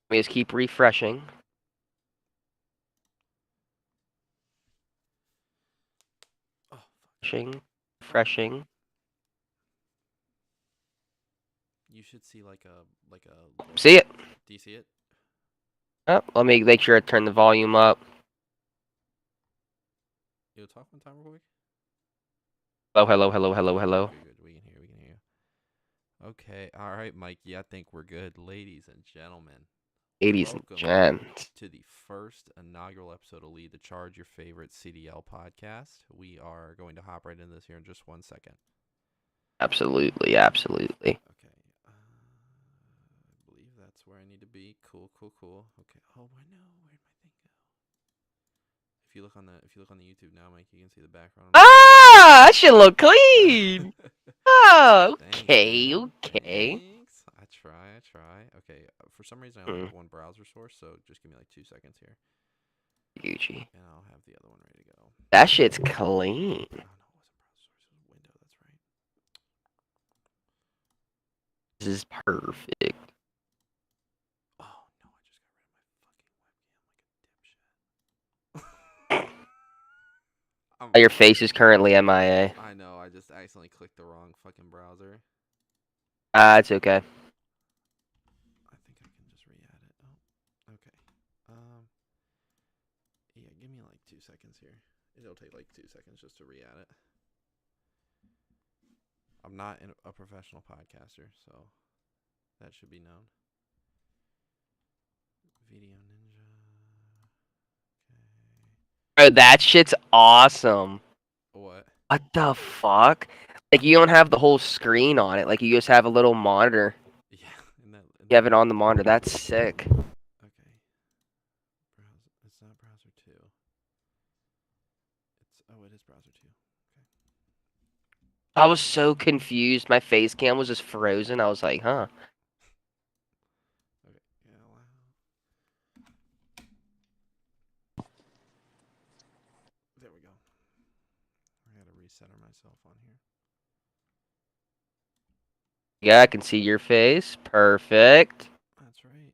We just keep refreshing. Oh, Refreshing. you should see like a See it? Do you see it? Oh, let me make sure I turn the volume up. Yo, talk one time real quick. Hello. Good. We can hear you. Okay, all right, Mikey. I think we're good, ladies and gentlemen. Ladies and Welcome gents. to the first inaugural episode of Lead the Charge, your favorite CDL podcast. We are going to hop right into this here in just 1 second. Absolutely. Okay, I believe that's where I need to be. Cool. Okay. Oh, I know. Where'd my thing go? If you look on the YouTube now, Mike, you can see the background. Ah, that should look clean. Oh, Thanks, okay. man. Thanks. I try. Okay. For some reason, I only have one browser source, so just give me like 2 seconds here. Gucci. And I'll have the other one ready to go. That shit's clean. Oh, no, it wasn't browser source. It was window. That's right. This is perfect. Oh, no, I just got rid of my fucking webcam like a dipshit. Your face is currently MIA. I know. I just accidentally clicked the wrong fucking browser. Ah, it's okay. I think I can just re-add it. Oh, okay. Yeah, give me like 2 seconds here. It'll take like 2 seconds just to re-add it. I'm not a professional podcaster, so that should be known. Video Ninja. Bro, that shit's awesome. What? What the fuck? Like, you don't have the whole screen on it. Like, you just have a little monitor. Yeah, You have it on the monitor. That's sick. Okay. It's not browser 2. It is browser 2. Okay. I was so confused. My face cam was just frozen. I was like, huh. Okay. Yeah, wow. There we go. I gotta recenter myself on here. Yeah, I can see your face. Perfect. That's right.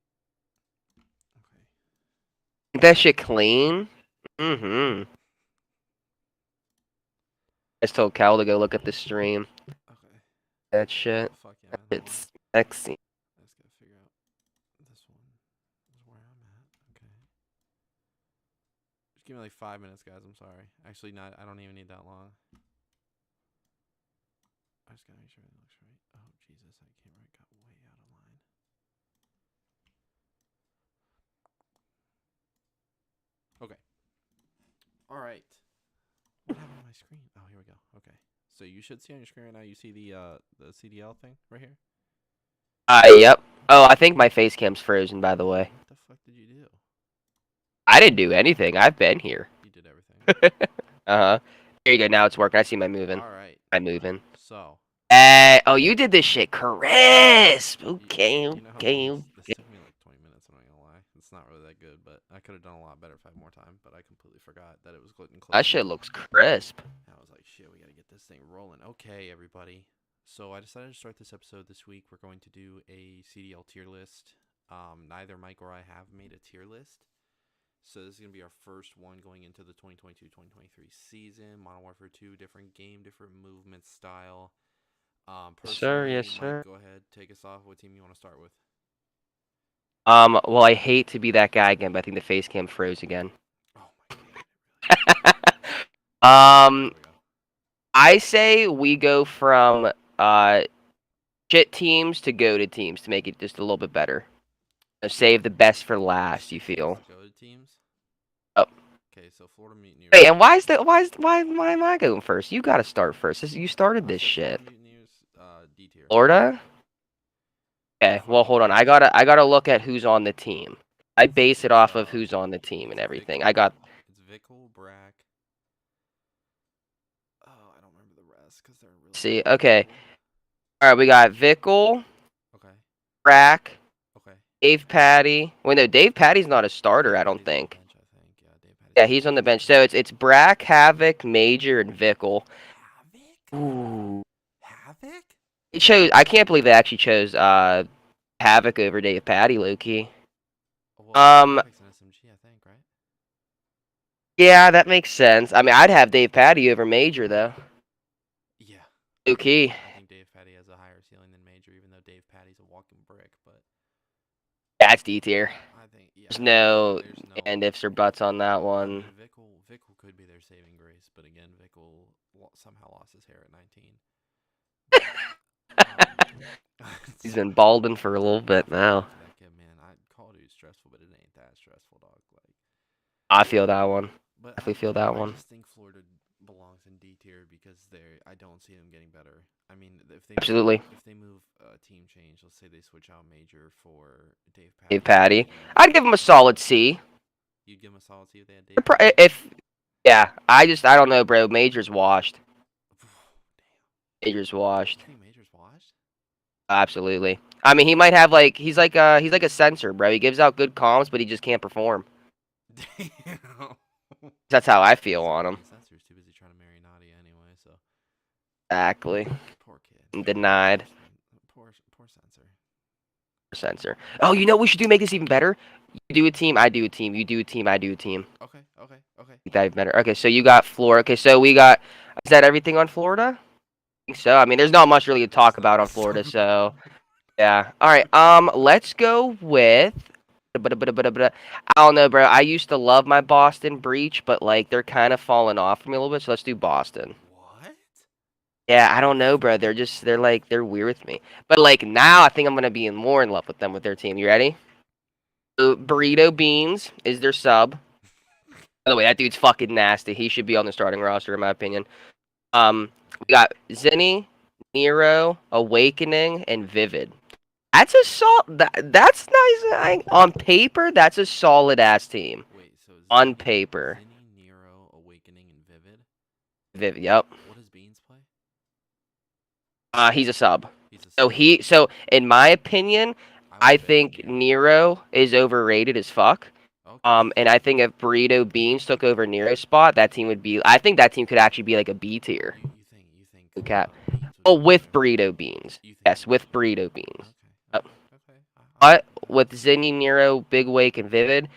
Okay. That shit clean. Mm-hmm. I just told Cal to go look at the stream. Okay. That shit. Oh, fuck yeah. It's sexy. I just gotta figure out this one is where I'm at. Okay. Just give me like 5 minutes, guys. I'm sorry. Actually, not. I don't even need that long. I just gotta make sure it looks right. Oh, Jesus. I can't right. Got way out of line. Okay. All right. What happened to my screen? Oh, here we go. Okay. So you should see on your screen right now. You see the CDL thing right here. Yep. Oh, I think my face cam's frozen, by the way. What the fuck did you do? I didn't do anything. I've been here. You did everything. Uh-huh. There you go. Now it's working. I see my moving. All right. I'm moving. So. Oh, you did this shit crisp. Okay. You know how long this took me like 20 minutes. I'm not gonna lie. It's not really that good, but I could have done a lot better if I had more time. But I completely forgot that it was gluten close. That shit looks crisp. I was like, shit, we gotta get this thing rolling. Okay, everybody. So I decided to start this episode this week. We're going to do a CDL tier list. Neither Mike or I have made a tier list. So this is going to be our first one going into the 2022-2023 season. Modern Warfare 2, different game, different movement style. Yes, sir. Mike, go ahead, take us off. What team you want to start with? Well, I hate to be that guy again, but I think the face cam froze again. Oh my god. I say we go from shit teams to goated teams to make it just a little bit better. Save the best for last. You feel? Goated teams. Oh. Okay, so Florida Mutineers. Wait, and why am I going first? You gotta start first. You started this shit. Florida Mutineers, D tier. Florida. Okay, well hold on. I gotta look at who's on the team. I base it off of who's on the team and everything. It's Vickle, Brack. Oh, I don't remember the rest because they're really. See, okay. All right, we got Vickle. Okay. Brack. Okay. Dave Patty. Wait, no, Dave Patty's not a starter. I don't think. Bench, I think. Yeah, Dave Patty's yeah, he's on the bench. So it's Brack, Havoc, Major, and Vickle. Havoc. Ooh. Havoc. It chose. I can't believe they actually chose Havoc over Dave Patty, Loki. Perfect's an SMG, I think, right? Yeah, that makes sense. I mean, I'd have Dave Patty over Major though. Yeah. Okay. I think Dave Patty has a higher ceiling than Major, even though Dave Patty's a walking brick. But That's D tier. I think, yeah, There's no there's no and ifs or buts on that I one. mean, Vickle could be their saving grace, but again, Vickle somehow lost his hair at 19. He's been balding for a little bit now. That kid, man, Call of Duty's stressful, but it ain't that stressful, dog. Like, I feel that one. but Definitely feel that I one. just think Florida belongs in D tier because I don't see them getting better. I mean, Absolutely. if they move team change, let's say they switch out Major for Dave Patty. Dave Patty. I'd give him a solid C. You'd give him a solid C if they had Dave Patty? I don't know, bro. Major's washed. Major's washed. You think Major's washed? Absolutely. I mean, he might have he's like a sensor, bro. He gives out good comms, but he just can't perform. Damn. That's how I feel on him. Sensor's too busy trying to marry Nadia anyway, so. Exactly. Poor kid. Denied. Poor Sensor. Sensor. Oh, you know what we should do? Make this even better. You do a team, I do a team. You do a team, I do a team. Okay. Make that even better. Okay, so you got Florida. Okay, so we got. Is that everything on Florida? I think so. I mean, there's not much really to talk about on Florida, so. Yeah. All right. Let's go with. I don't know, bro. I used to love my Boston Breach, but like they're kind of falling off for me a little bit. So let's do Boston. What? Yeah, I don't know, bro. They're weird with me. But like now, I think I'm gonna be more in love with them with their team. You ready? So, Burrito Beans is their sub. By the way, that dude's fucking nasty. He should be on the starting roster, in my opinion. We got Zinni, Nero, Awakening, and Vivid. That's that's nice. On paper, that's a solid ass team. Wait, so on paper. Zinni, Nero, Awakening, and Vivid? Vivid, yep. What does Beans play? He's a sub. He's a sub. So in my opinion, I think Nero is overrated as fuck. Okay. And I think if Burrito Beans took over Nero's spot, that team would be. I think that team could actually be like a B tier. You think? Good cap. Beans would Oh, be with better? Burrito Beans. You think Yes, he with would be Burrito better? Beans. Okay. But with Zinni, Nero, Big Wake, and Vivid,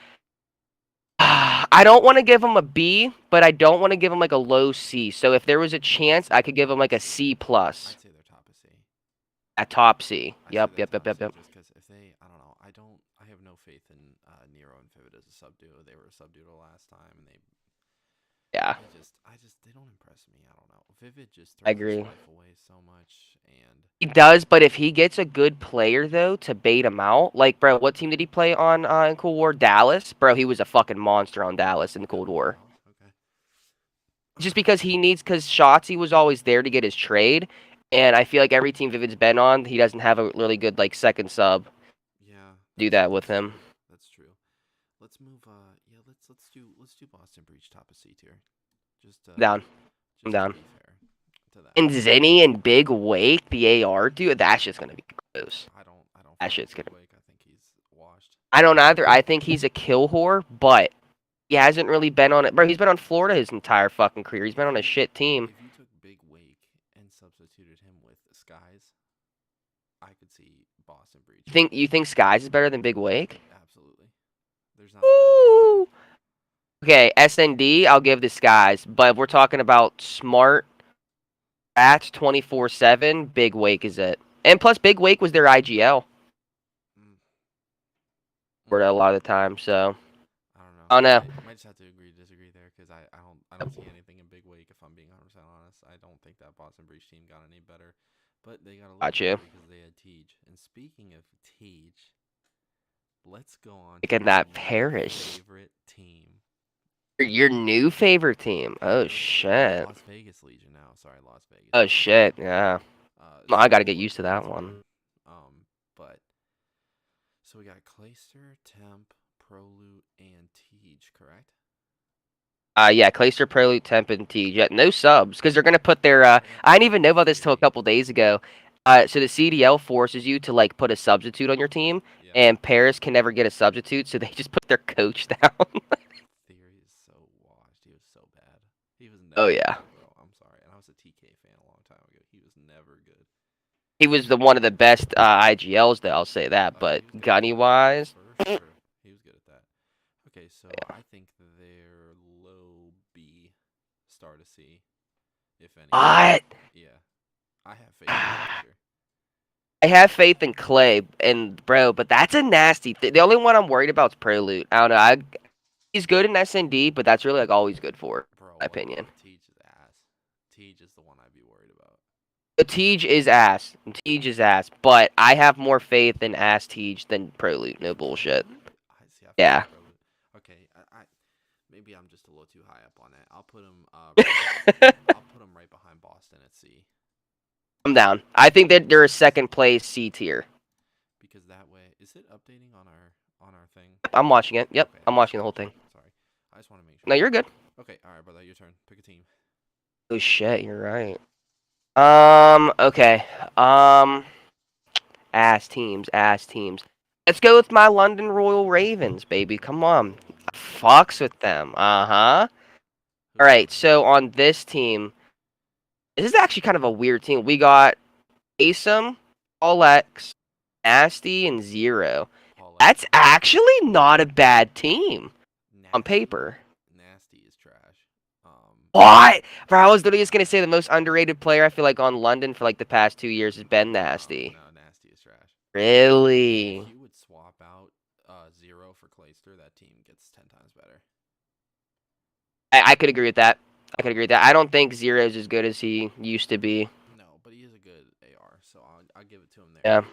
I don't want to give him a B, but I don't want to give him like a low C. So if there was a chance, I could give him like a C plus. I'd say they're top of C. A top C. Yep. Just because if they, I don't know, I have no faith in Nero and Vivid as a sub duo. They were a sub duo last time, and Yeah. they don't impress me. I don't know. Vivid just I throws agree. his life away so much, and He does, but if he gets a good player though to bait him out, like bro, what team did he play on in Cold War? Dallas, bro. He was a fucking monster on Dallas in the Cold War. Okay. Just because because Shotzi was always there to get his trade, and I feel like every team Vivid's been on, he doesn't have a really good like second sub. Yeah. Do that with him. That's true. Let's move. Yeah. Let's do Boston Breach top of C tier. Just Down. I'm down. To be fair to that. And Zinni and Big Wake, the AR dude, that's just gonna be gross. I don't. That shit's gonna. Wake. I think he's washed. I don't either. I think he's a kill whore, but he hasn't really been on it. Bro, he's been on Florida his entire fucking career. He's been on a shit team. If you took Big Wake and substituted him with Skies, I could see Boston Breach. You think Skies is better than Big Wake? Absolutely. There's not. Ooh. Okay, SND, I'll give the Skies, but if we're talking about smart at 24/7, Big Wake is it. And plus, Big Wake was their IGL for a lot of the time, so. I don't know. I might just have to agree to disagree there because I don't see anything in Big Wake if I'm being 100% honest. I don't think that Boston Breach team got any better, but they got a little better because they had Tej. And speaking of Tej, let's go on to that Paris favorite team. Your new favorite team? Oh shit. Las Vegas Legion now. Sorry, Las Vegas. Oh shit, yeah. I gotta get used to that one. But so we got Clayster, Temp, Prolute, and Tej, correct? Yeah, Clayster, Prolute, Temp, and Tej. Yeah, no subs because they're gonna put their. I didn't even know about this till a couple days ago. So the CDL forces you to like put a substitute on your team, and Paris can never get a substitute, so they just put their coach down. Theory is so washed. He was so bad. He was never. Oh yeah. Good, bro. I'm sorry, and I was a TK fan a long time ago. He was never good. He was one of the best IGLs, though. I'll say that. But gunny wise, For sure. He was good at Okay, so I think they're low B, star to C, if any. What? Yeah, I have faith in the future. I have faith in Clay and bro, but that's a nasty. The only one I'm worried about is Prelude. I don't know. He's good in SND, but that's really like all he's good for, in Bro, my what opinion. about Teach is ass? Teach is the one I'd be worried about. Tej is ass. Tej is ass, but I have more faith in ass Tej than Prelude. No bullshit. Prelude? I see. I feel Yeah. like Prelude. Okay, maybe I'm just a little too high up on it. I'll put him I'll put him right behind Boston at C. I'm down. I think that they're a second place C tier. Because that way, is it updating on our thing? I'm watching it. Yep, Okay, I'm watching the whole thing. sorry. I just want to make sure. No, you're good. Okay, all right, brother, your turn. Pick a team. Oh shit, you're right. Okay. Ass teams, ass teams. Let's go with my London Royal Ravens, baby. Come on. Fucks with them. Uh-huh. All right, so on this team, this is actually kind of a weird team. We got Asim, Alex, Nasty, and Zero. Paul X. That's actually not a bad team on paper. Nasty is trash. What? Bro, I was literally just gonna say the most underrated player I feel like on London for like the past 2 years has been Nasty. No, Nasty is trash. Really? If you would swap out Zero for Clayster, that team gets 10 times better. I could agree with that. I could agree with that. I don't think Zero's as good as he used to be. No, but he is a good AR, so I'll give it to him there. Yeah.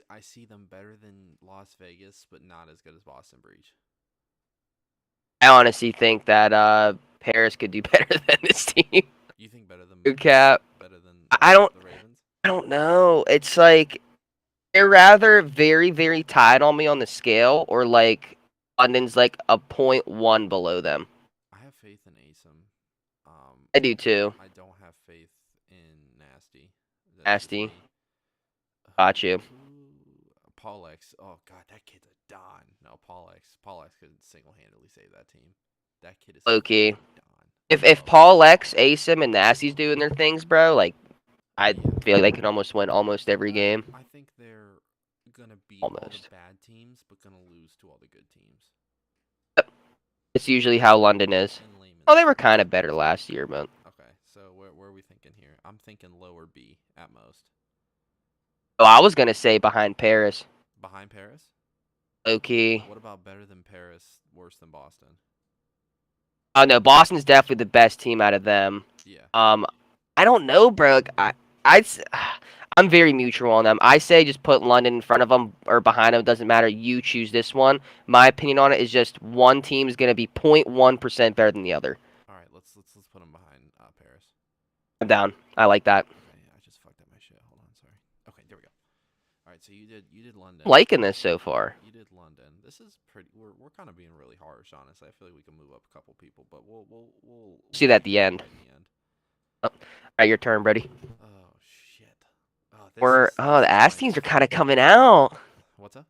I see them better than Las Vegas, but not as good as Boston Breach. I honestly think that Paris could do better than this team. You think better than Good cap. better than I don't the Ravens? I don't know. It's like they're rather very, very tied on me on the scale, or like London's like a 0.1 below them. I have faith in Asim. I do too. I don't have faith in Nasty. Nasty. Got you. Paul X. Oh god, that kid's a don. No, Paul X. Paul X could single-handedly save that team. That kid is Low-key. don. If Paul X, Asim, and Nasty's doing their things, bro, like I feel like they can almost win almost every game. I think they're gonna beat all the bad teams, but gonna lose to all the good teams. It's usually how London is. Oh, they were kind of better last year, but. Okay, so where are we thinking here? I'm thinking lower B at most. Oh, I was gonna say behind Paris. Behind Paris? Low-key. What about better than Paris, worse than Boston? Oh no, Boston's definitely the best team out of them. Yeah. I don't know, bro. I'm very neutral on them. I say just put London in front of them or behind them. Doesn't matter. You choose this one. My opinion on it is just one team is gonna be 0.1% better than the other. All right, let's put them behind Paris. I'm down. I like that. Okay, I just fucked up my shit. Hold on, sorry. Okay, there we go. All right, so you did London. I'm liking this so far. You did London. This is pretty. We're kind of being really harsh, honestly. I feel like we can move up a couple people, but we'll see that at the end. Oh, all right, your turn, buddy. Oh shit. The ass teams are kind of coming out. What's up?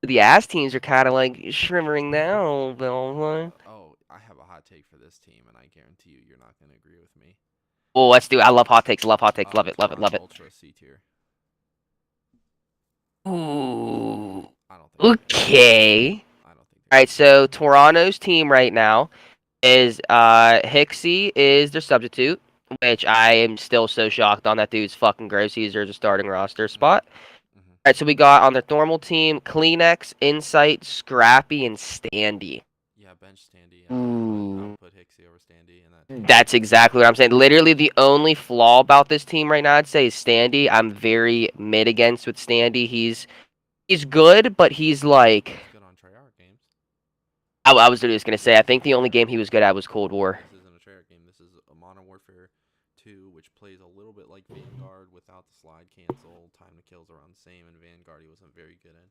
The ass teams are kind of like shrimmering now. Oh, I have a hot take for this team, and I guarantee you're not going to agree with me. Oh, let's do it. I love hot takes. Love hot takes. Love it. Love it. Love it. Ultra C tier. Ooh. I don't think. Okay. I don't think. All right. So Toronto's team right now is Hixie is their substitute, which I am still so shocked on. That dude's fucking gross. He deserves a starting roster spot. All right, so we got on their normal team Kleenex, Insight, Scrappy, and Standy. Yeah, bench Standy. Ooh. I'll put Hixie over Standy in that team. That's exactly what I'm saying. Literally, the only flaw about this team right now, I'd say, is Standy. I'm very mid against with Standy. He's good, but he's like. He's good on Treyarch games. I was literally just gonna say. I think the only game he was good at was Cold War. This isn't a Treyarch game. This is a Modern Warfare 2, which plays a little bit like Vanguard without the slide cancel. Time to kills around the same, and Vanguard he wasn't very good in.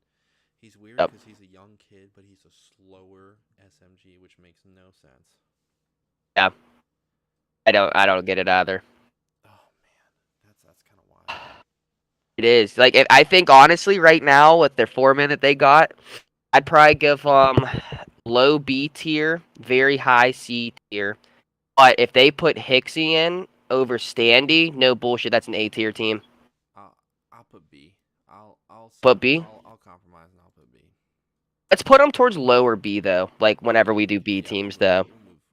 He's weird because he's a young kid, but he's a slower SMG, which makes no sense. Yeah, I don't get it either. Oh man, that's kind of wild. It is like I think honestly right now with their 4-man that they got, I'd probably give low B tier, very high C tier. But if they put Hixie in over Standy, no bullshit, that's an A tier team. I'll put B. I'll put B. I'll compromise and I'll put B. Let's put them towards lower B though. Like whenever we do B Yeah, teams though.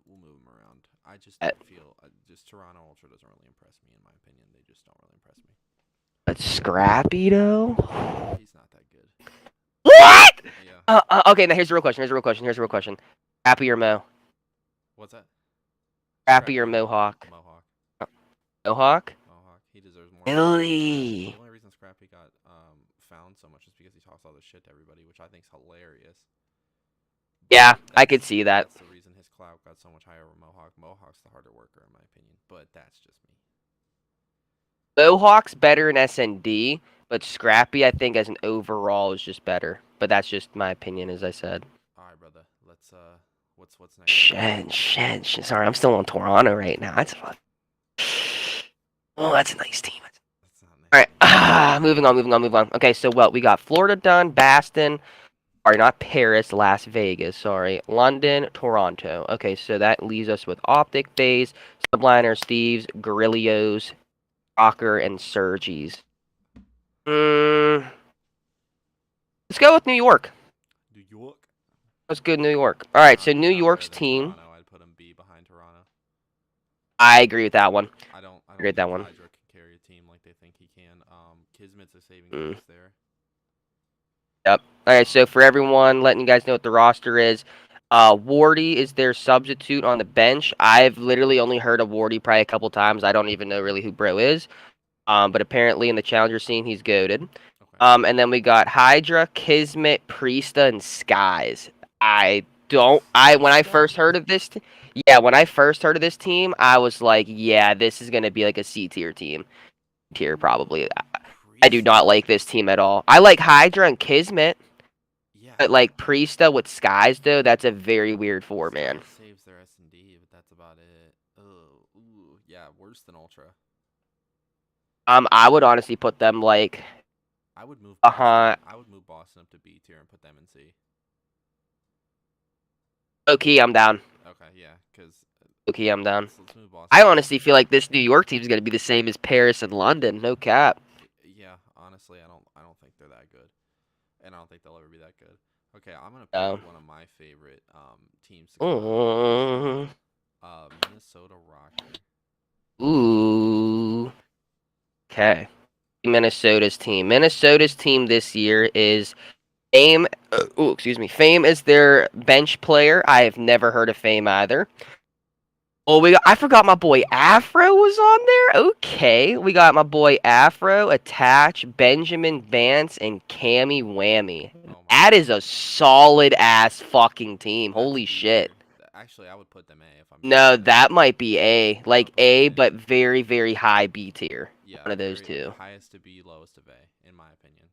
we'll move them around. I just Uh, don't feel just Toronto Ultra doesn't really impress me in my opinion. They just don't really impress me. But Scrappy though. He's not that good. What? Yeah. Okay, now here's the real question. Here's the real question. Scrappy or Mo? What's that? Scrappy or Mohawk? Mohawk. Mohawk? Mohawk. He deserves more. Really? The only reason Scrappy got found so much is because he talks all this shit to everybody, which I think is hilarious. Yeah, I could see that. That's the reason his clout got so much higher over Mohawk. Mohawk's the harder worker, in my opinion, but that's just me. Mohawk's better in SND, but Scrappy, I think, as an overall, is just better. But that's just my opinion, as I said. All right, brother. Let's what's next? Shit. Sorry, I'm still on Toronto right now. That's fun. Oh, that's a nice team. That's not nice. All right, moving on. Okay, so what we got? Florida done, Boston. Sorry, not Paris, Las Vegas. Sorry, London, Toronto. Okay, so that leaves us with Optic, Phase, Subliners, Thieves, Guerrillas, Rocker, and Surgies. Let's go with New York. New York. Let's go New York. All right, so New York's team. Toronto, I'd put him B behind Toronto. I agree with that one. I don't agree with that one. Hydra can carry a team like they think he can. Kismet's a saving grace there. Yep. All right, so for everyone, letting you guys know what the roster is. Wardy is their substitute on the bench. I've literally only heard of Wardy probably a couple times. I don't even know really who Bro is. But apparently in the challenger scene, he's goated. Okay. And then we got Hydra, Kismet, Priesta, and Skies. When I first heard of this team, I was like, yeah, this is gonna be like a C tier team. Tier probably. I do not like this team at all. I like Hydra and Kismet. Yeah. But like Priesta with Skies though, that's a very weird four man. Saves their S&D, but that's about it. Oh, ooh, yeah, worse than Ultra. I would honestly put them like. I would move. I would move Boston up to B tier and put them in C. Okay, I'm down. Okay, yeah, because. Okay, I'm down. Let's move Boston. I honestly feel like this New York team is gonna be the same as Paris and London. No cap. Yeah, honestly, I don't think they're that good, and I don't think they'll ever be that good. Okay, I'm gonna pick one of my favorite teams. Minnesota Rocker. Ooh. Okay. Minnesota's team. Minnesota's team this year is Fame. Fame is their bench player. I have never heard of Fame either. Oh, I forgot my boy Afro was on there. Okay, we got my boy Afro, Attach, Benjamin Vance, and Cammy Whammy. That is a solid ass fucking team. Holy shit. Actually, I would put them A if I'm. No, that might be A, like A, but very, very high B tier. Yeah, one of those two. Highest to B, lowest to A, in my opinion.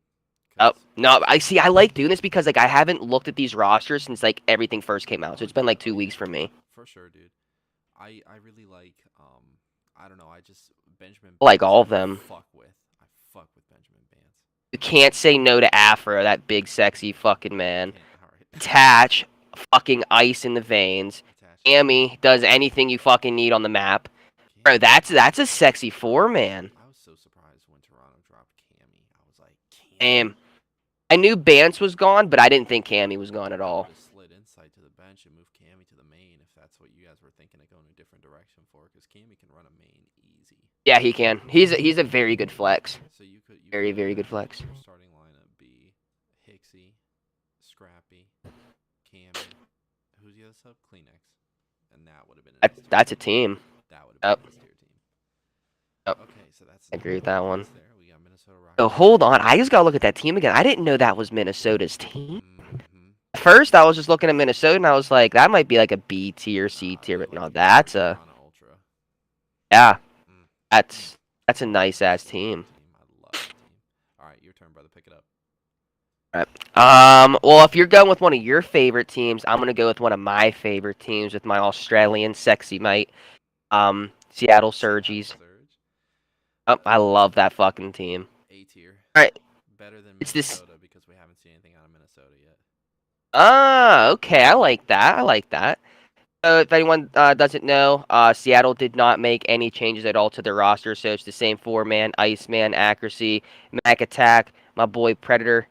Oh no, I like doing this because like I haven't looked at these rosters since like everything first came out, so it's been like 2 weeks for me. For sure, dude. I really like I don't know, I just Benjamin Vance, like all of them. I fuck with Benjamin Vance. You can't say no to Afro, that big sexy fucking man. Attach, fucking ice in the veins. Cammy does anything you fucking need on the map. Bro, that's a sexy four man. I was so surprised when Toronto dropped Cammy. I was like, Cammy. I knew Bance was gone, but I didn't think Cammy was gone at all. Slid inside to the bench and moved Cammy to the main if that's what you guys were thinking of going a different direction for, because Cammy can run a main easy. Yeah, he can. He's a very good flex. So you very good flex. Starting lineup be Hixie, Scrappy, Cammy. Who's the other sub? Kleenex, and that would have been. That's a team. That would have been a tier team. Yep. Okay, so that's. I agree with that one. There. We got Minnesota Rockets. So hold on, I just gotta look at that team again. I didn't know that was Minnesota's team. First, I was just looking at Minnesota, and I was like, that might be like a B tier, C tier, but no, that's a. Yeah, that's a nice ass team. I love that team. All right, your turn, brother. Pick it up. All right. Well, if you're going with one of your favorite teams, I'm gonna go with one of my favorite teams with my Australian sexy mate, Seattle Surgies. Oh, I love that fucking team. A tier. All right. Better than Minnesota because we haven't seen anything out of Minnesota yet. Okay. I like that. So if anyone doesn't know, Seattle did not make any changes at all to their roster, so it's the same four-man, Iceman, Accuracy, Mac Attack, my boy Predator,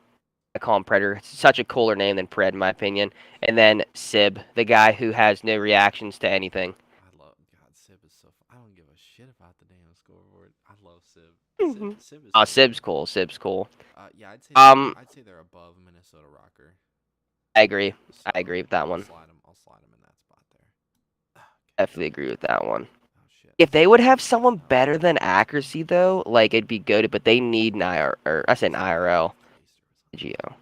I call him Predator. It's such a cooler name than Pred, in my opinion. And then Sib, the guy who has no reactions to anything. I love God. Sib is so. I don't give a shit about the damn scoreboard. I love Sib. Mm-hmm. Sib is Oh, so Sib's good. cool. Sib's cool. Yeah, Um, I'd say they're above Minnesota Rocker. I agree. So I agree with that one. I'll slide them in that spot there. Okay. Definitely agree with that one. Oh shit. If they would have someone better than accuracy, though, like it'd be good. But they need an IR, or I said an IRL. Clayster was on Geo.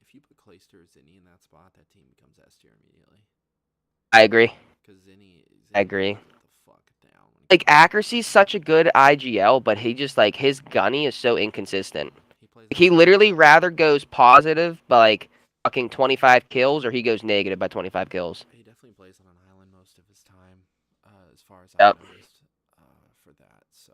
If you put Clayster or Zinni in that spot, that team becomes S tier immediately. I agree. Because I agree. Get the fuck down. Like accuracy's such a good IGL, but he just like his gunny is so inconsistent. He plays. He literally rather goes positive by like fucking 25 kills, or he goes negative by 25 kills. He definitely plays on an island most of his time, as far as Yep. I've noticed. For that, so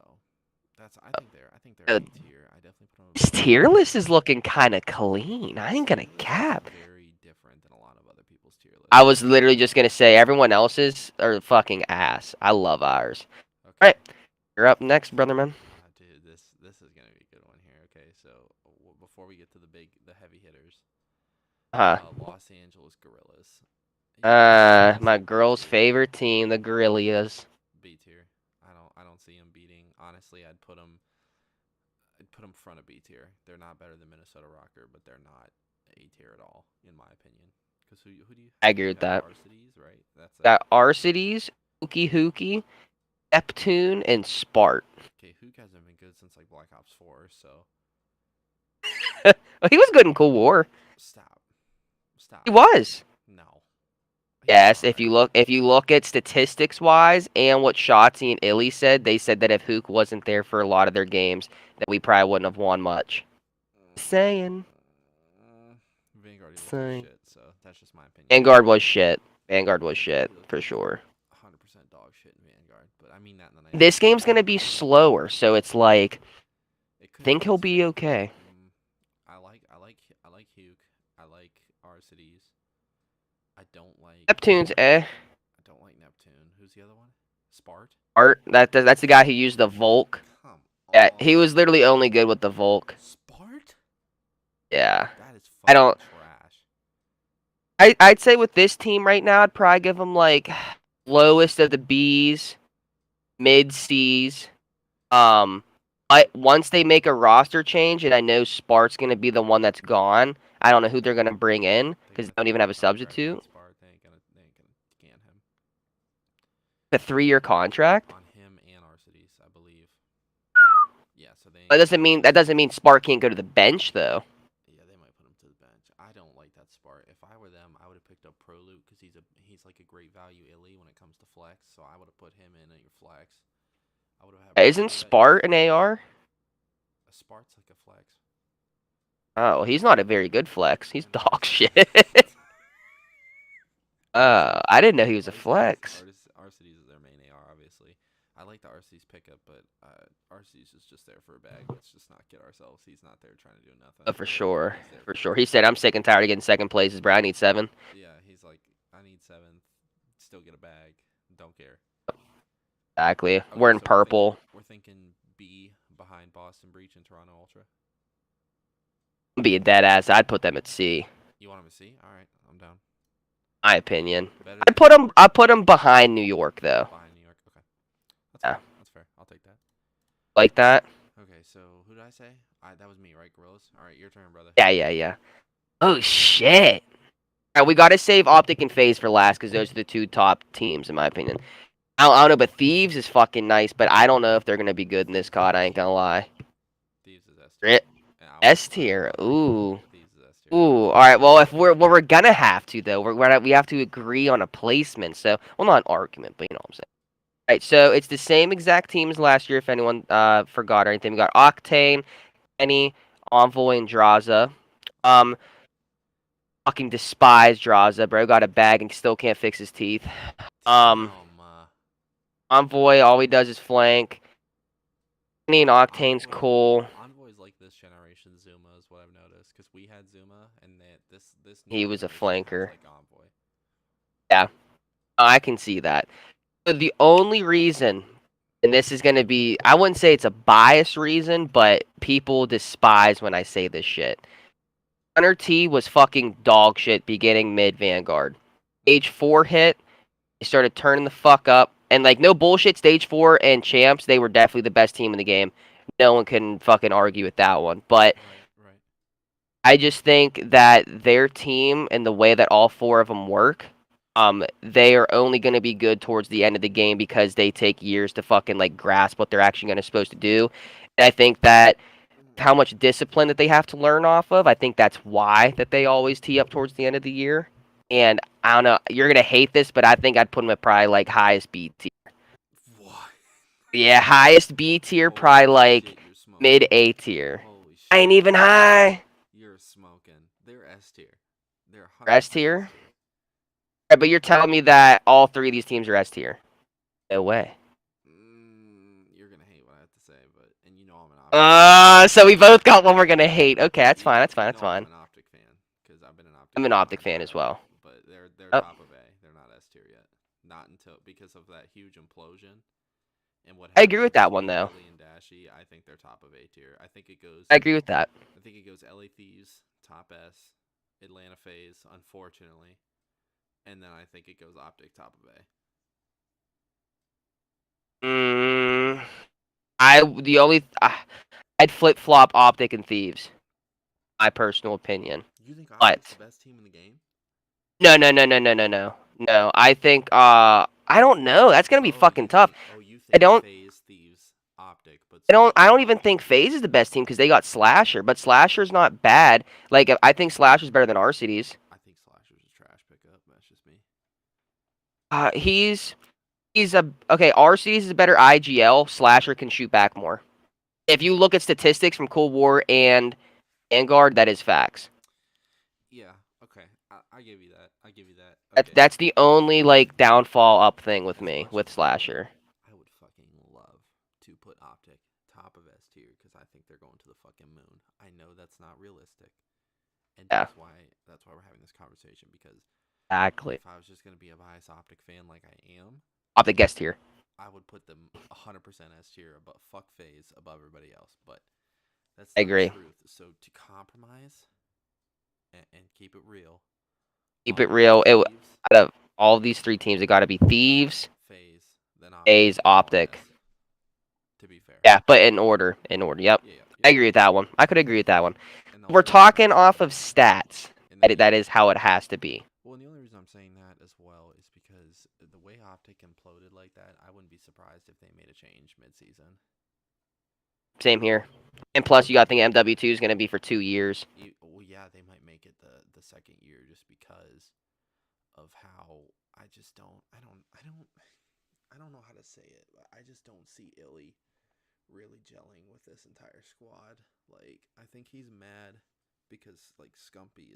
that's I think they're A tier. I definitely put them. This tier list is looking kind of clean. I ain't gonna cap. Very different than a lot of other people's tier lists. I was literally just gonna say everyone else's are fucking ass. I love ours. Okay. All right, you're up next, brother man. Dude, this is gonna be a good one here. Okay, so before we get to the heavy hitters, Los Angeles Guerrillas. My girl's favorite team, the Guerrillas. B tier. I don't see them beating. Honestly, I'd put them front of B tier. They're not better than Minnesota Rocker, but they're not A tier at all, in my opinion. Because who do you? I agree with that. Arcides, right? That's got Arcides, Hookie, Neptune, and Spart. Okay, Hook hasn't been good since like Black Ops 4, so. He was good in Cold War. Stop. He was. No. Yes, if you look at statistics wise and what Shotzi and Illy said, they said that if Hook wasn't there for a lot of their games, that we probably wouldn't have won much. Saying. Vanguard was shit, so that's just my opinion. Vanguard was shit. For sure. 100% dog shit in Vanguard, but I mean that in the night. This game's gonna be slower, so it's like, I think he'll be okay. I like Hugh. I like Arcides. I don't like Neptune's I don't like Neptune. Who's the other one? Spart. That's the guy who used the Volk. Come on. Yeah, he was literally only good with the Volk. Spart. Yeah. That is fucking trash. I'd say with this team right now, I'd probably give them like lowest of the Bs, mid Cs. Once they make a roster change, and I know Spart's gonna be the one that's gone. I don't know who they're gonna bring in because they don't even have a substitute. They ain't gonna can him. A 3-year contract on him and Arcides, I believe. Yeah, so they. That doesn't mean Spart can't go to the bench though. Yeah, they might put him to the bench. I don't like that Spart. If I were them, I would have picked up Prolute because he's like a great value illy when it comes to flex. So I would have put him in at your flex. I would have. Isn't Spart an AR? Spart's like a flex. Oh, he's not a very good flex. He's dog shit. I didn't know he was a flex. Arcides is their main AR, obviously. I like the Arcides pickup, but Arcides is just there for a bag. Let's just not kid ourselves. He's not there trying to do nothing. For sure. He said, "I'm sick and tired of getting second places, bro. I need 7." Yeah, he's like, I need 7. Still get a bag. Don't care. Exactly. Okay, we're in purple. We're thinking B behind Boston Breach and Toronto Ultra. Be a dead ass. I'd put them at C. You want them at C? All right, I'm down. My opinion. I put them behind New York though. Behind New York. Okay. That's fair. I'll take that. Like that. Okay, so who did I say? That was me, right? Guerrillas. All right, your turn, brother. Yeah. Oh shit. All right, we gotta save Optic and FaZe for last because those are the 2 top teams in my opinion. I don't know, but Thieves is fucking nice, but I don't know if they're gonna be good in this COD. I ain't gonna lie. Thieves is S tier. S tier. Ooh. Ooh. All right. Well, if we're gonna have to though, we have to agree on a placement. So, well, not an argument, but you know what I'm saying. All right. So it's the same exact team as last year. If anyone forgot or anything, we got Octane, Penny, Envoy, and Draza. Fucking despise Draza, bro. Got a bag and still can't fix his teeth. Envoy, all he does is flank. Penny and Octane's cool. Envoy's like this generation Zuma is what I've noticed because we had Zuma and this he was a flanker. Like Envoy. Yeah, I can see that. But the only reason, and this is going to be, I wouldn't say it's a biased reason, but people despise when I say this shit. Hunter T was fucking dog shit beginning mid Vanguard. Stage 4 hit, they started turning the fuck up. And like no bullshit, stage 4 and champs, they were definitely the best team in the game. No one can fucking argue with that one. But Right, right. I just think that their team and the way that all four of them work, they are only going to be good towards the end of the game because they take years to fucking like grasp what they're actually going to supposed to do. And I think that how much discipline that they have to learn off of, I think that's why that they always tee up towards the end of the year. And I don't know, you're gonna hate this, but I think I'd put them at probably like highest B tier. What? Yeah, highest B tier, probably Holy like shit, you're mid smoking. A tier. Holy I ain't shit. even high. You're smoking. They're S tier. They're 100% S S tier. tier. Right, but you're telling me that all three of these teams are S tier? No way. You're gonna hate what I have to say, but and you know I'm an optic. So we both got one we're gonna hate. Okay, that's fine. That's fine. You That's know I'm fine. an optic fan because I've been an optic I'm an fan optic my fan entire as life. well. But they're Oh, top of A. They're not S tier yet. Not until because of that huge implosion and what I agree happened with that one between though. Illy and Dashy. I think they're top of A tier. I think it goes. I agree with that. I think it goes LA Thieves top S, Atlanta Phase, unfortunately, and then I think it goes optic top of A. Mm, I'd flip flop optic and thieves. My personal opinion. You think optic's the But best team in the game? no. I think I don't know. That's gonna be fucking tough. You I think don't Phase, Thieves, Optic, but I don't even Optic think is FaZe is the best team because they got Slasher, but Slasher's not bad. Like I think Slasher's better than RCD's. I think Slasher's a trash pickup. That's just me. He's a okay. RCD's is a better IGL. Slasher can shoot back more. If you look at statistics from Cold War and Vanguard, that is facts. Yeah. Okay. I give you that. I give you that. That's Okay. that's the only like downfall up thing with As me much with as Slasher. I would fucking love to put Optic top of S tier because I think they're going to the fucking moon. I know that's not realistic, and Yeah, that's why we're having this conversation because exactly. if I was just gonna be a biased Optic fan like I am, Optic guest here. I would put them 100% S tier, but fuck Phase above everybody else. But that's I not agree. truth. So to compromise and keep it real, Keep I'll it go real. Thieves, Out of all these three teams, it got to be Thieves, Phase, then Optic, A's, then all Optic. S. To be fair. Yeah, but in order. In order. Yep. Yeah, yeah, I yep. agree with that one. I could agree with that one. And the We're only reason I talking say off of that, stats. and then That is how it has to be. well, and the only reason I'm saying that as well is because the way Optic imploded like that, I wouldn't be surprised if they made a change mid-season. Same here. And plus, you got to think MW2 is going to be for 2 years. Well, yeah, they might make it the second year just because of how I don't know how to say it, but I just don't see Illy really gelling with this entire squad. Like, I think he's mad because like Scumpy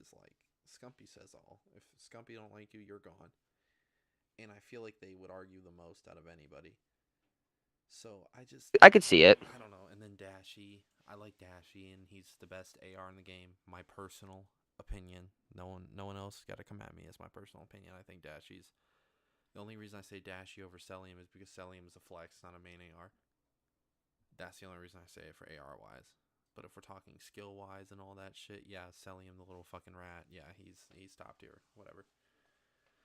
says all. If Scumpy don't like you, you're gone. And I feel like they would argue the most out of anybody. So I could see it. I don't know. And then Dashy, I like Dashy, and he's the best AR in the game. My personal opinion. No one else got to come at me as my personal opinion. I think Dashy's the only reason I say Dashy over Celium is because Celium is a flex, not a main AR. That's the only reason I say it for AR wise. But if we're talking skill wise and all that shit, yeah, Celium the little fucking rat, yeah, he's top tier, whatever.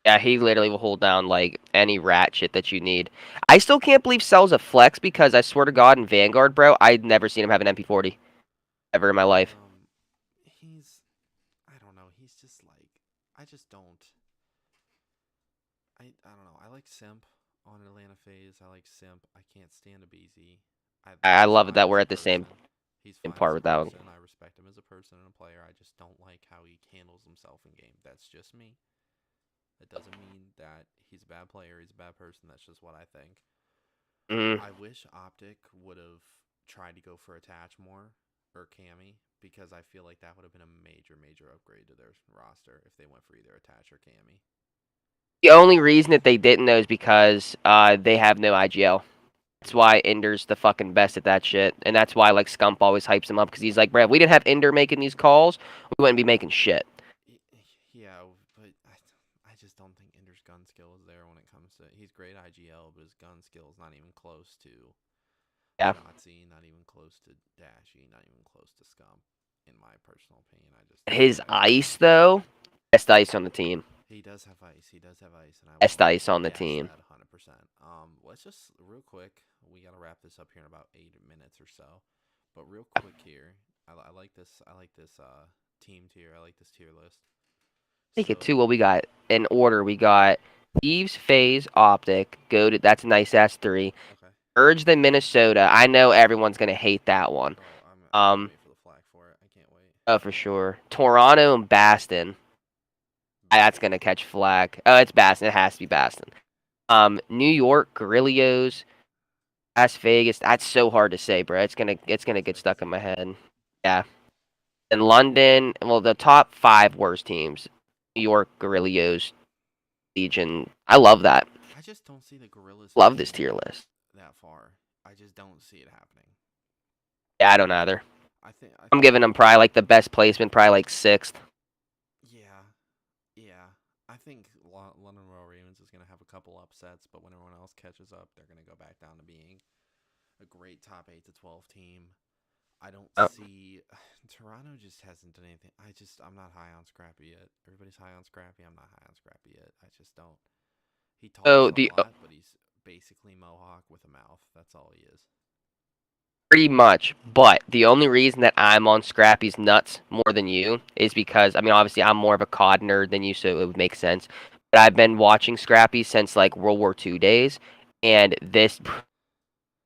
Yeah, he literally will hold down like any rat shit that you need. I still can't believe Cell's a flex because I swear to God in Vanguard, bro, I'd never seen him have an MP40 ever in my life. He's I don't know, he's just like I just don't I don't know. I like Simp on Atlanta Phase. I like Simp. I can't stand a BZ. I He's love it fine that as we're a at the same person. He's fine part as a with that one. person. I respect him as a person and a player. I just don't like how he handles himself in game. That's just me. That doesn't mean that he's a bad player. He's a bad person. That's just what I think. Mm. I wish Optic would have tried to go for Attach more or Cammy because I feel like that would have been a major upgrade to their roster if they went for either Attach or Cammy. The only reason that they didn't know is because they have no IGL. That's Yeah. why Ender's the fucking best at that shit, and that's why like Scump always hypes him up because he's like, bro, if we didn't have Ender making these calls, we wouldn't be making shit. Yeah, but I just don't think Ender's gun skill is there when it comes to. He's great IGL, but his gun skill is not even close to Yeah, Shotzzy, not even close to Dashy, not even close to Scump. in my personal opinion. I just don't His think ice though, best ice on the team. he does have ice. He does have ice, and I Best will ice on the gas team. that 100%. Let's just real quick. We gotta wrap this up here in about 8 minutes or so. But real quick here, I like this. I like this team tier. I like this tier list. Take it to So what we got in order. We got Thieves, Phase, Optic. That's a nice ass 3. okay. Urge the Minnesota. I know everyone's gonna hate that one. Oh, I can't Um, wait for the flag for it. I can't wait. oh for sure. Toronto and Baston. That's gonna catch flag. Oh, it's Baston. It has to be Baston. New York, Guerrillas, Las Vegas. That's so hard to say, bro. It's gonna Las get Vegas stuck in is my good. head. Yeah. And London. Well, the top 5 worst teams: New York, Guerrillas, Legion. I love that. I just don't see the Gorillas Love this making tier it list. that far. I just don't see it happening. Yeah, I don't either. I I'm think giving them probably like the best placement, probably like 6th. yeah, yeah. I think London Royal Ravens is gonna have a couple upsets, but when everyone else catches up, they're gonna go back down to being a great top 8 to 12 team. I don't Oh. see Toronto just hasn't done anything. I'm not high on Scrappy yet. Everybody's high on Scrappy. I'm not high on Scrappy yet. I just don't. He talks So a the lot, but he's basically Mohawk with a mouth. That's all he is. pretty much, but the only reason that I'm on Scrappy's nuts more than you is because I mean obviously I'm more of a COD nerd than you, so it would make sense. But I've been watching Scrappy since like World War II days, and this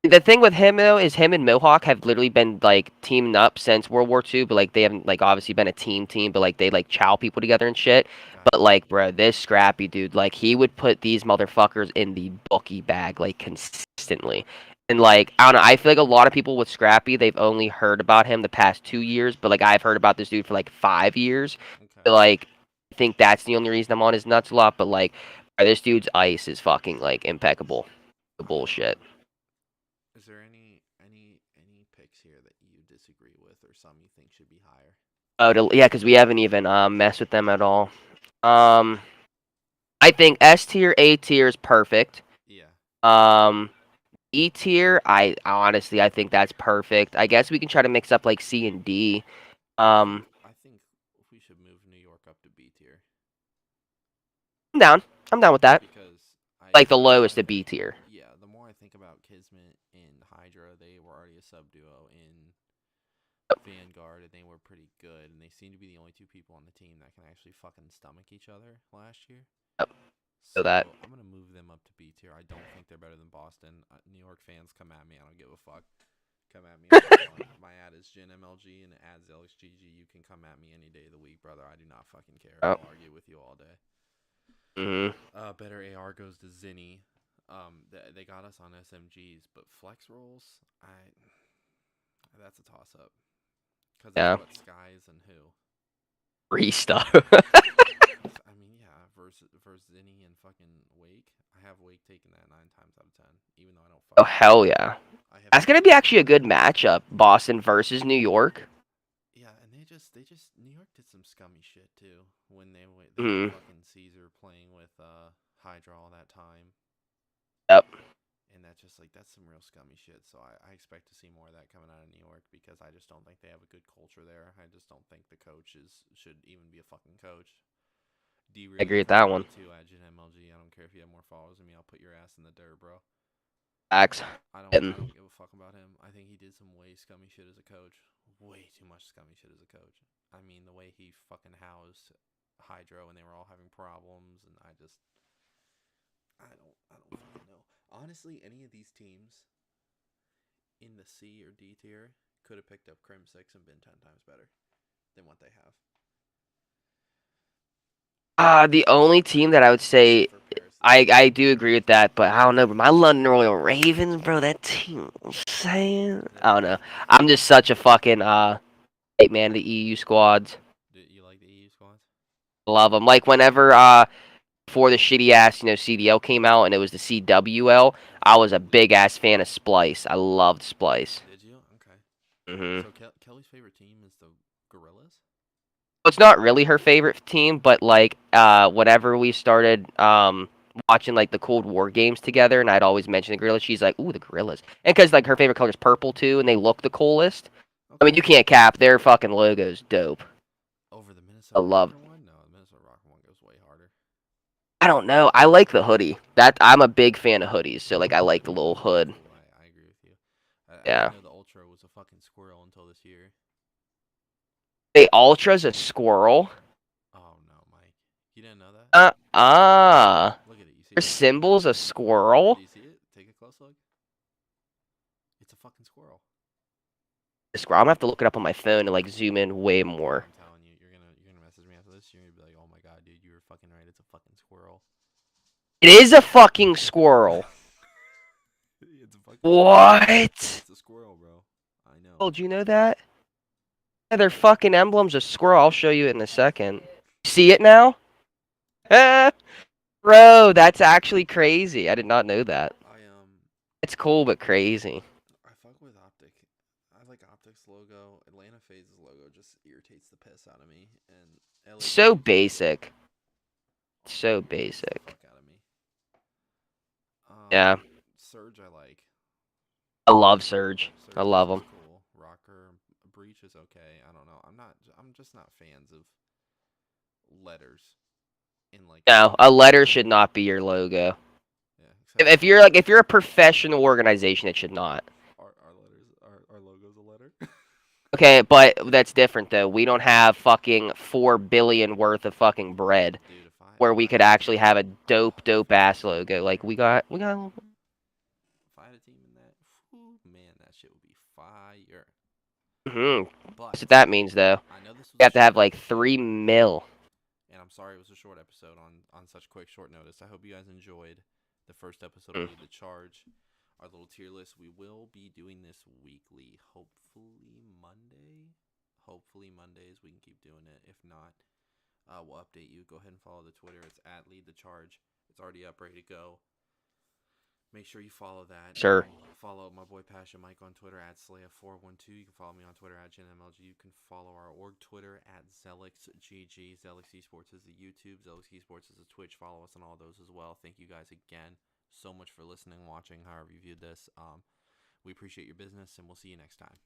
the thing with him though is him and Mohawk have literally been like teaming up since World War II, but like they haven't like obviously been a team, but like they like chow people together and shit. But Gotcha. like, bro, this Scrappy dude, like he would put these motherfuckers in the bookie bag like consistently. And like, I don't know, I feel like a lot of people with Scrappy, they've only heard about him the past 2 years, but like I've heard about this dude for like 5 years. Okay. So, like, I think that's the only reason I'm on his nuts a lot. But like, bro, this dude's ice is fucking like impeccable. The bullshit. Is there any picks here that you disagree with, or some you think should be higher? Oh, yeah, because we haven't even messed with them at all. Um, I think S tier, A tier is perfect. Yeah. Um, E tier, I honestly I think that's perfect. I guess we can try to mix up like C and D. Um, I think we should move New York up to B tier I'm down. I'm down with that. because Like the the more lowest of B tier. yeah, the more I think about Kismet and Hydra, they were already a sub duo in Vanguard, and they were pretty good, and they seem to be the only 2 people on the team that can actually fucking stomach each other last year. Yep. So So that. I'm gonna move them up to B tier. I don't think they're better than Boston. New York fans, come at me. I don't give a fuck. Come at me. My ad is Jin MLG and ad's LXGG. You can come at me any day of the week, brother. I do not fucking care. Oh. I'll argue with you all day. Mhm. Better AR goes to Zinni. They got us on SMGs, but flex rolls, that's a toss up. Cause it's Yeah. what skies and who. Free stuff. I mean, yeah, versus Zinni and fucking Wake. I have Wake taking that 9 times out of 10, even though I don't Oh fucking. hell yeah. I have That's gonna be actually a good matchup. Boston versus New York. Yeah, and they just New York did some scummy shit too when they had Mhm. fucking Caesar playing with Hydra all that time, Yep. and that's some real scummy shit. So I expect to see more of that coming out of New York because I just don't think they have a good culture there. I just don't think the should even be a fucking coach. I D-Real, agree you with come that at me one. too at Jin MLG. I don't care if you have more followers than me. I'll put your ass in the dirt, bro. Facts. I don't give a fuck about him. I think he did some way scummy shit as a coach. Way too much scummy shit as a coach. I mean, the way he fucking housed Hydro and they were all having problems, and I don't fucking know. Honestly, any of these teams in the C or D tier could have picked up Crim 6 and been 10 times better than what they have. The only team that I would say Except for Paris the I do agree with that, but I don't know. But my London Royal Ravens, bro, that team, I'm saying, I don't know. I'm just such a fucking hate man of the EU squads. Do you like the EU squads? Love them. Like whenever before the shitty ass CDL came out and it was the CWL, I was a big ass fan of Splice. I loved Splice. Did you? Okay. Mhm. So Kelly's favorite team is the Guerrillas? It's not really her favorite team, but like whenever we started watching like the Cold War games together, and I'd always mention the Guerrillas, she's like, "Ooh, the Guerrillas," and because like her favorite color is purple too, and they look the coolest. I mean, Okay. you can't cap. Their fucking logo's dope. Over the I Minnesota love. Rocker one? No, the Minnesota Rocker one goes way harder. I don't know. I like the hoodie. That I'm a big fan of hoodies. So like, I like the The little hoodie is hood. cool. I agree with you. I Yeah. didn't know the Ultra was a fucking squirrel until this year. The Ultra's a squirrel. Oh no, Mike. You didn't know that? Look at it. You see Their it? symbol's a Do squirrel. you see it? Take a close look. It's a fucking squirrel. I'm gonna have to look it up on my phone and like zoom in way more. I'm telling you, you're gonna message me after this. You're gonna be like, oh my god, dude, you were fucking right. It's a fucking squirrel. It is a fucking squirrel. It's a fucking. What? It's a squirrel, bro. I know. Oh, do you know that? Yeah, their fucking emblem's a squirrel. I'll show you it in a second. See it now? Bro, that's actually crazy. I did not know that. It's cool but crazy. I fuck with Optic. I like Optic's logo. Atlanta Phase's logo just irritates the piss out of me, and LA So Guerrillas basic. So irritates the basic. fuck out of me. Yeah. Surge I like. I love Surge. I Surge love is them. cool. Rocker Breach is okay. I don't know. I'm just not fans of letters in like. No, a letter should not be your logo. Yeah. Except If you're a professional organization, it should not. our letters our logo's a letter. Okay, but that's different though. We don't have fucking 4 billion worth of fucking bread Dude, where we could actually have a dope ass logo. Like we got. if I had a team in that, whew, man, that shit would be fire. But That's what that means though. I know this was You a have to have short like episode, 3 mil. and I'm sorry it was a short episode on such short notice. I hope you guys enjoyed the first episode of Lead the Charge, our little tier list. We will be doing this weekly, hopefully Mondays we can keep doing it. If not, we'll update you. Go ahead and follow the Twitter. It's at Lead the Charge. It's already up, ready to go. Make sure you follow that. Sure. Follow my boy Passion Mike on Twitter at Slaya412. You can follow me on Twitter at JinMLG. You can follow our org Twitter at ZelixGG. Zelix Esports is the YouTube. Zelix Esports is the Twitch. Follow us on all those as well. Thank you guys again so much for listening, watching, however you viewed this. We appreciate your business, and we'll see you next time.